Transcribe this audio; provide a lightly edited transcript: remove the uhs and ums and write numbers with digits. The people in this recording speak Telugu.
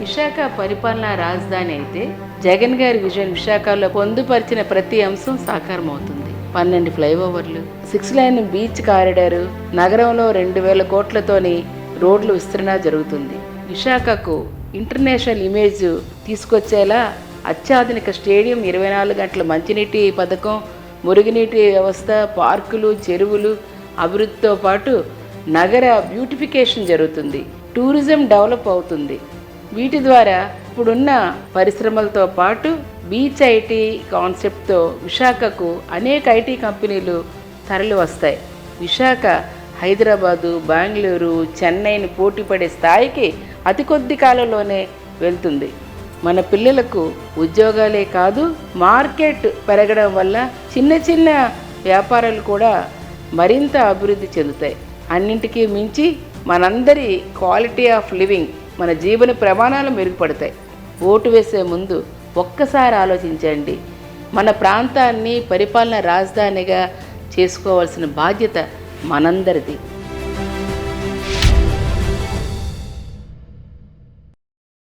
విశాఖ పరిపాలనా రాజధాని అయితే జగన్ గారి విజన్ విశాఖలో పొందుపరిచిన ప్రతి అంశం సాకారం అవుతుంది. 12 ఫ్లైఓవర్లు, 6 లైన్ బీచ్ కారిడారు, నగరంలో 2000 కోట్లతోని రోడ్లు విస్తరణ జరుగుతుంది. విశాఖకు ఇంటర్నేషనల్ ఇమేజ్ తీసుకొచ్చేలా అత్యాధునిక స్టేడియం, 24 గంటల మంచినీటి పథకం, మురుగునీటి వ్యవస్థ, పార్కులు, చెరువులు అభివృద్ధితో పాటు నగర బ్యూటిఫికేషన్ జరుగుతుంది. టూరిజం డెవలప్ అవుతుంది. వీటి ద్వారా ఇప్పుడున్న పరిశ్రమలతో పాటు బీచ్ ఐటీ కాన్సెప్ట్తో విశాఖకు అనేక ఐటీ కంపెనీలు తరలి వస్తాయి. విశాఖ హైదరాబాదు, బెంగళూరు, చెన్నైని పోటీపడే స్థాయికి అతి కొద్ది కాలంలోనే వెళ్తుంది. మన పిల్లలకు ఉద్యోగాలే కాదు, మార్కెట్ పెరగడం వల్ల చిన్న చిన్న వ్యాపారాలు కూడా మరింత అభివృద్ధి చెందుతాయి. అన్నింటికీ మించి మనందరి క్వాలిటీ ఆఫ్ లివింగ్, మన జీవన ప్రమాణాలు మెరుగుపడతాయి. ఓటు వేసే ముందు ఒక్కసారి ఆలోచించండి. మన ప్రాంతాన్ని పరిపాలన రాజధానిగా చేసుకోవాల్సిన బాధ్యత మనందరిది.